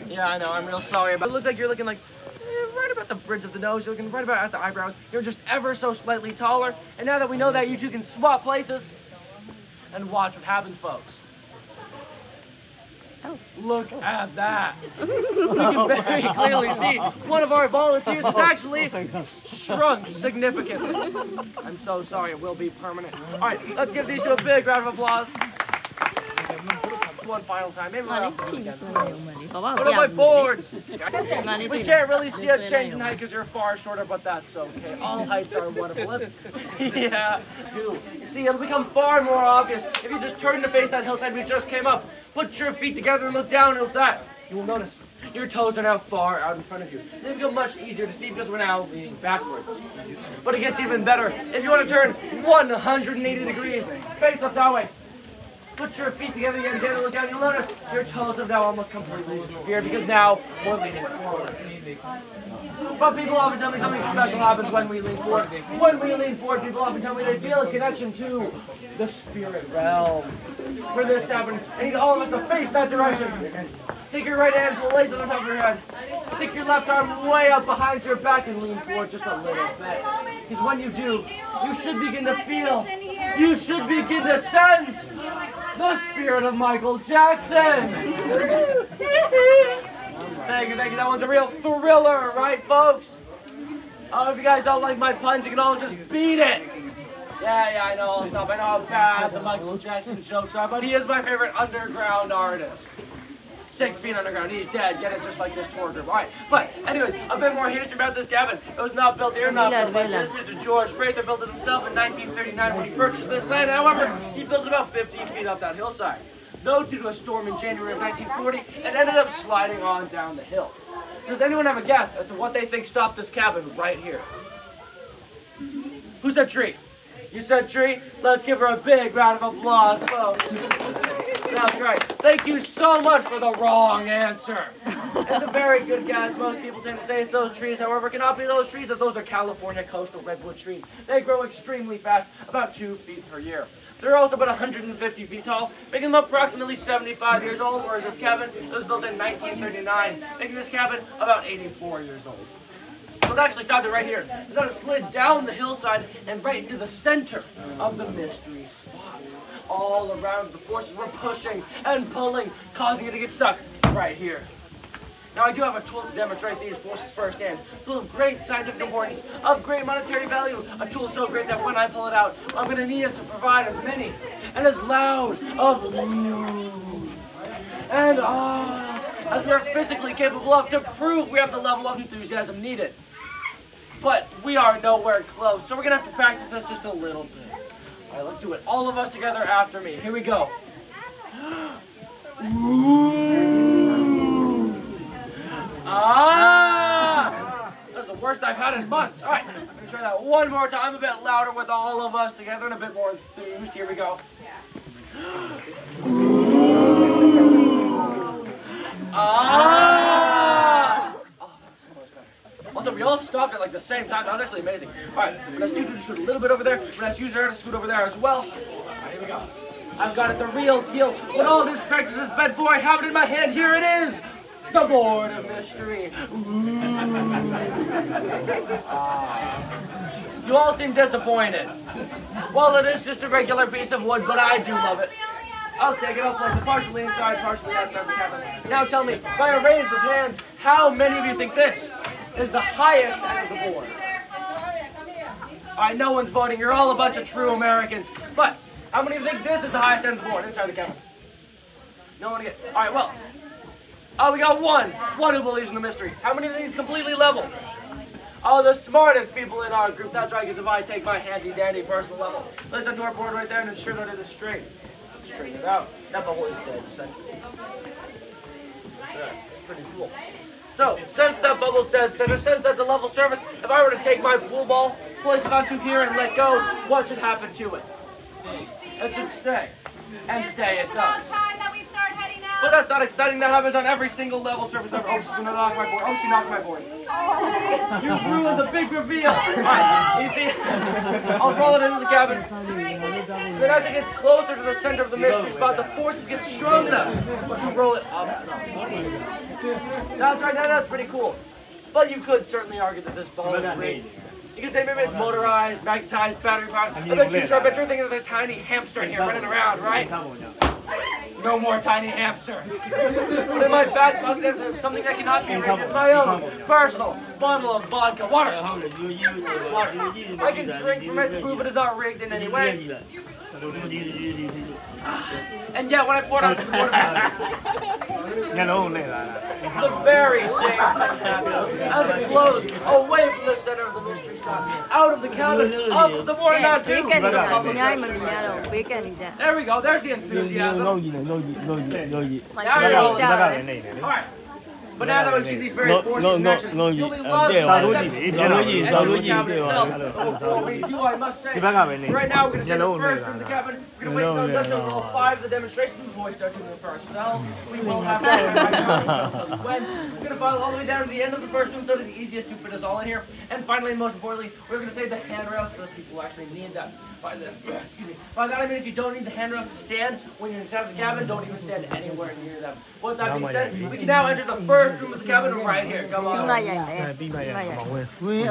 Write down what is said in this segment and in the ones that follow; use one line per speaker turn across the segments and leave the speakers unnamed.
Yeah, I know, I'm real sorry, but it looks like you're looking like right about the bridge of the nose. You're looking right about at the eyebrows. You're just ever so slightly taller. And now that we know that, you two can swap places and watch what happens, folks.
Oh.
Look at that. We can very clearly see one of our volunteers has actually shrunk significantly. I'm so sorry, it will be permanent. All right, let's give these two a big round of applause. One final time. Maybe we'll What are my boards? We can't really see a change in height because you're far shorter, but that's okay. All heights are wonderful. Yeah. You see, it'll become far more obvious if you just turn to face that hillside we just came up. Put your feet together and look down at that. You will notice your toes are now far out in front of you. They become much easier to see because we're now leaning backwards. But it gets even better if you want to turn 180 degrees. Face up that way. Put your feet together again, look down, you'll notice your toes have now almost completely disappeared because now we're leaning forward. But people often tell me something special happens when we lean forward. When we lean forward, people often tell me they feel a connection to the spirit realm. For this to happen, I need all of us to face that direction. Take your right hand, place it on top of your head. Stick your left arm way up behind your back and lean forward just a little bit. Because when you do, you should begin to feel, you should begin to sense the spirit of Michael Jackson. Thank you, thank you. That one's a real thriller, right, folks? Oh, if you guys don't like my puns, you can all just beat it. Yeah, I know, I'll stop. I know how bad the Michael Jackson jokes are, but he is my favorite underground artist. 6 feet underground, he's dead. Get it, just like this tour group. All right, but anyways, a bit more history about this cabin. It was not built here, not built by this. Mr. George Prather built it himself in 1939 when he purchased this land. However, he built it about 50 feet up that hillside. Though, due to a storm in January of 1940, it ended up sliding on down the hill. Does anyone have a guess as to what they think stopped this cabin right here? Who said tree? You said tree? Let's give her a big round of applause, folks. That's right. Thank you so much for the wrong answer. It's a very good guess. Most people tend to say it's those trees. However, it cannot be those trees, as those are California coastal redwood trees. They grow extremely fast, about 2 feet per year. They're also about 150 feet tall, making them approximately 75 years old, whereas this cabin was built in 1939, making this cabin about 84 years old. So it actually stopped it right here. It's that it slid down the hillside and right into the center of the mystery spot. All around, the forces were pushing and pulling, causing it to get stuck right here. Now, I do have a tool to demonstrate these forces firsthand. A tool of great scientific importance, of great monetary value. A tool so great that when I pull it out, I'm going to need us to provide as many and as loud of oohs and ahs as we are physically capable of to prove we have the level of enthusiasm needed. But we are nowhere close, so we're going to have to practice this just a little bit. All right, let's do it. All of us together after me. Here we go. Ooh. Ah! That's the worst I've had in months. All right, I'm going to try that one more time, a bit louder with all of us together and a bit more enthused. Here we go. Ooh. Ah! Also, we all stopped at like the same time. That was actually amazing. All right, let's do scoot a little bit over there. Let's use her to scoot over there as well. All right, here we go. I've got it, the real deal. What all this practice is meant for, I have it in my hand. Here it is. The board of mystery. You all seem disappointed. Well, it is just a regular piece of wood, but I do love it. I'll take it, I'll place it partially inside, partially outside the cabin. Now tell me, by a raise of hands, how many of you think this is the highest end of the board? Alright, no one's voting. You're all a bunch of true Americans. But how many of you think this is the highest end of the board inside the cabin? No one again. Alright, well. Oh, we got one. One who believes in the mystery. How many of these completely level? Oh, the smartest people in our group. That's right, because if I take my handy-dandy personal level, listen to our board right there and ensure that it is straight. Straighten it out. That bubble is dead center. That's right. That's pretty cool. So, since that bubble's dead center, since that's a level surface, if I were to take my pool ball, place it onto here and let go, what should happen to it? It should stay. And stay it does. But that's not exciting. That happens on every single level surface ever. Oh, she's gonna knock my board. Oh, she knocked my board. You ruined the big reveal. Alright, you see, I'll roll it into the cabin. Then as it gets closer to the center of the mystery spot, the forces get strong enough to roll it up. That's right, now that's pretty cool. But you could certainly argue that this ball is rigged. You could say maybe it's motorized, magnetized, battery powered. I bet you're thinking of the tiny hamster in here running around, right? No more tiny hamster. But in my back pocket, there's something that cannot be rigged. It's my own personal bottle of vodka. Water. I can drink from it to prove it is not rigged in any way. And yet, when I poured out the water, the very same thing happens as it flows away from the center of the mystery spot, out of the cabin, up of the morning not too. There we go. There's the enthusiasm. Now you're all excited. All right. But now that we've seen these very forces in action, you'll be lost into the cabin itself. Before we do, I must say, right now we're going to see the first from the cabin. We're going to wait until it does level 5 of the demonstration before we start doing the first cell. We will have to when. We're going to follow all the way down to the end of the first room so it's the easiest to fit us all in here. And finally, and most importantly, we're going to save the handrails for the people who actually need them. By that I mean if you don't need the handrails to stand when you're inside the cabin, don't even stand anywhere near them. With that being said, we can now enter the first room of the cabin right here. Come on. Alright, we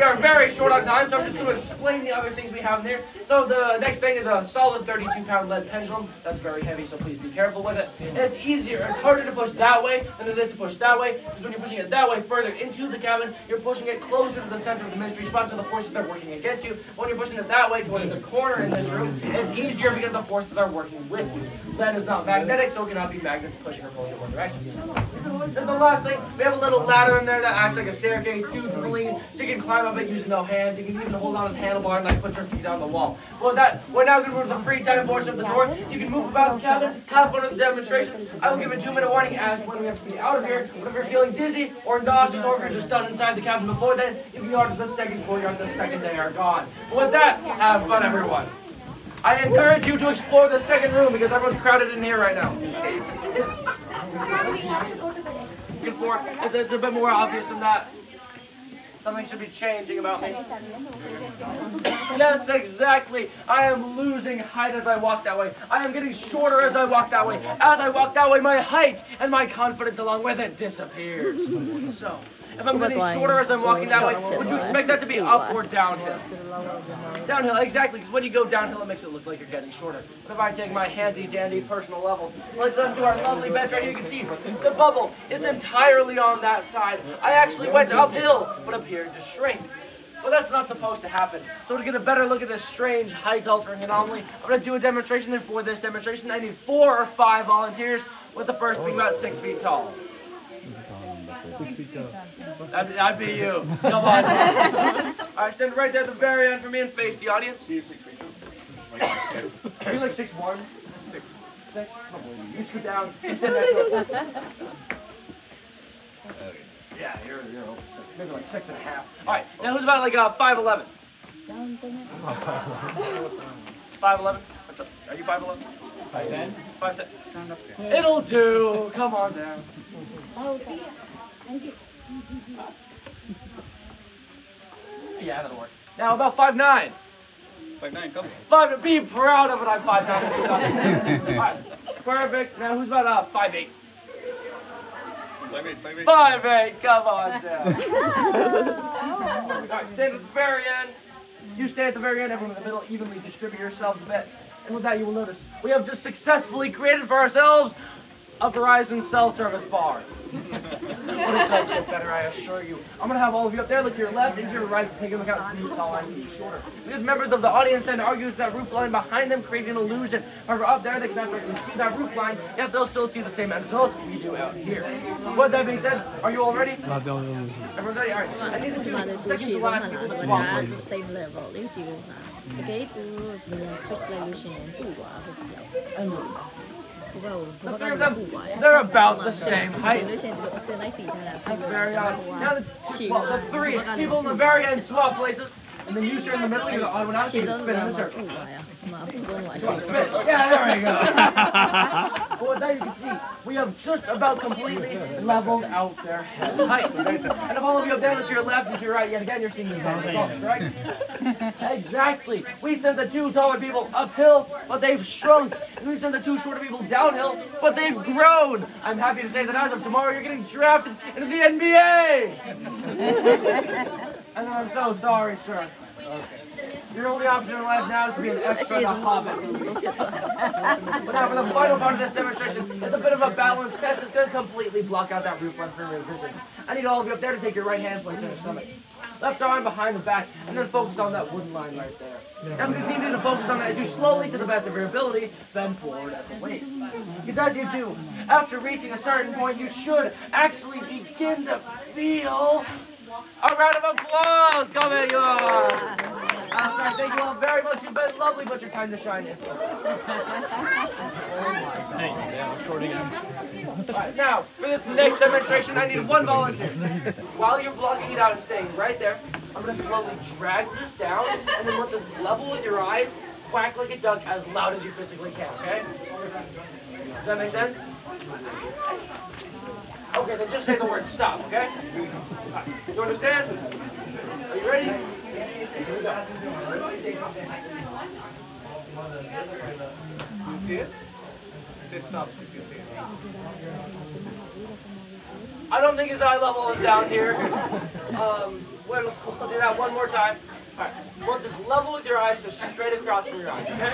are very short on time, so I'm just going to explain the other things we have in there. So the next thing is a solid 32-pound lead pendulum. That's very heavy, so please be careful with it. And it's harder to push that way than it is to push that way, because when you're pushing it that way further into the cabin, you're pushing it closer to the center of the mystery spot, so the forces start working against you. When you're pushing it that way towards the corner in this room, it's easier because the forces are working with you. Lead is not magnetic, so it cannot be magnets pushing or pulling in one direction. And the last thing, we have a little ladder in there that acts like a staircase to the lean, so you can climb up it using no hands. You can even hold on to the handlebar and like put your feet on the wall. Well, we're now going to move to the free time portion of the tour. You can move about the cabin, have fun with the demonstrations. I will give a 2-minute warning as when we have to be out of here. But if you're feeling dizzy or nauseous, or if you're just done inside the cabin before then, you can go on to the second courtyard the second they are gone. But with that, have fun, everyone. I encourage you to explore the second room because everyone's crowded in here right now. It's a bit more obvious than that. Something should be changing about me. Yes, exactly. I am losing height as I walk that way. I am getting shorter as I walk that way. As I walk that way, my height and my confidence along with it disappears. So, if I'm getting shorter as I'm walking that way, would you expect that to be up or downhill? Downhill, exactly, because when you go downhill, it makes it look like you're getting shorter. But if I take my handy-dandy personal level, let's up to our lovely bench right here. You can see the bubble is entirely on that side. I actually went uphill, but appeared to shrink. But that's not supposed to happen. So to get a better look at this strange height-altering anomaly, I'm going to do a demonstration, and for this demonstration, I need 4 or 5 volunteers, with the first being about 6 feet tall.
6 feet tall.
That'd be you. Come on. Alright, stand right there at the very end for me and face the audience.
You're 6 feet.
Are you like 6'1"?
6.
6? You scoot down. You stand next to it. Yeah, you're over 6. Maybe like 6.5. Alright, now who's about like 5'11"? 5'11"? Are you 5'11"?
5'10"?
5'10".
Stand up there.
It'll do. Come on down. Yeah, that'll work. Now about 5'9".
5'9", come.
5. Be proud of it. I'm 5'9". Alright, perfect. Now who's about 5'8"?
5'8".
5'8". Come on down. Alright, stand at the very end. You stay at the very end. Everyone in the middle. Evenly distribute yourselves a bit. And with that, you will notice we have just successfully created for ourselves a Verizon cell service bar. But it does get better, I assure you. I'm going to have all of you up there, look to your left and to your right to take into account who's taller and who's shorter. Because members of the audience then argue it's that roof line behind them creating an illusion. However, up there they cannot directly see that roof line, yet they'll still see the same end results we do out here. With that being said, are you all ready? Everyone ready? Alright. I need the 2 second to last people to swap places.
Same level, if you okay to switch resolution
The 3 of them, they're about the same height. That's very odd. Now the 3 people in the very end swap places. And then you start in the middle, you're the odd one out, so you
She
can spin in a
doesn't
circle. Yeah, there we go. Well, with that you can see, we have just about completely leveled out their heights. And if all of you up there to your left and to your right, yet again, you're seeing the same result, right? Exactly. We sent the two taller people uphill, but they've shrunk. And we sent the two shorter people downhill, but they've grown. I'm happy to say that as of tomorrow, you're getting drafted into the NBA. And I'm so sorry, sir. Your only option in life now is to be an extra in a Hobbit movie. But now for the final part of this demonstration, it's a bit of a balance test. It's going to completely block out that roof line from your vision. I need all of you up there to take your right hand, place on your stomach. Left arm behind the back, and then focus on that wooden line right there. Now continue to focus on that as you slowly, to the best of your ability, bend forward at the waist. Because as you do, after reaching a certain point, you should actually begin to feel a round of applause coming on. Thank you all very much. You've been lovely, but your time to shine is. Alright, now, for this next demonstration, I need one volunteer. While you're blocking it out and staying right there, I'm going to slowly drag this down, and then let this level with your eyes, quack like a duck as loud as you physically can, okay? Does that make sense? Okay, then just say the word stop, okay? Right. You understand? Are you ready? Here we go.
You see it? Say stop if you see it.
I don't think his eye level is down here. We'll do that one more time. Alright, we'll just level with your eyes, just straight across from your eyes, okay?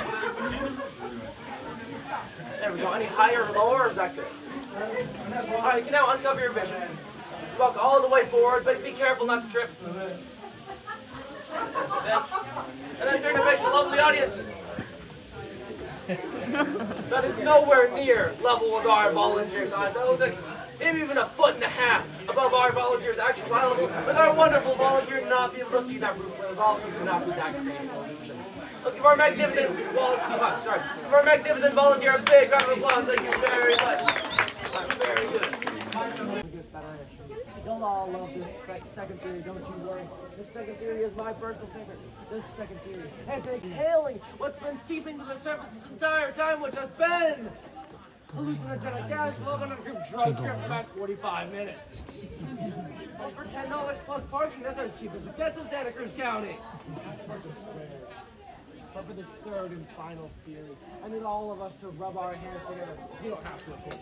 There we go. Any higher or lower, or is that good? Alright, you can now uncover your vision. Walk all the way forward, but be careful not to trip. And then turn to face the lovely audience. That is nowhere near level with our volunteers' eyes. That looks like maybe even a foot and a half above our volunteers' actual eye level. With our wonderful volunteer not be able to see that roof line, also do not be that creative illusion. Let's give our magnificent give our magnificent volunteer a big round of applause. Thank you very much. Very good. You'll all love this second theory, don't you worry. This second theory is my personal favorite. This second theory. And it's exhaling what's been seeping to the surface this entire time, which has been hallucinogenic gas flowing on a group drug trip for about 45 minutes. Well, for $10 plus parking, that's as cheap as it gets in Santa Cruz County. But for this third and final theory, I need all of us to rub our hands together. You don't have to, of course.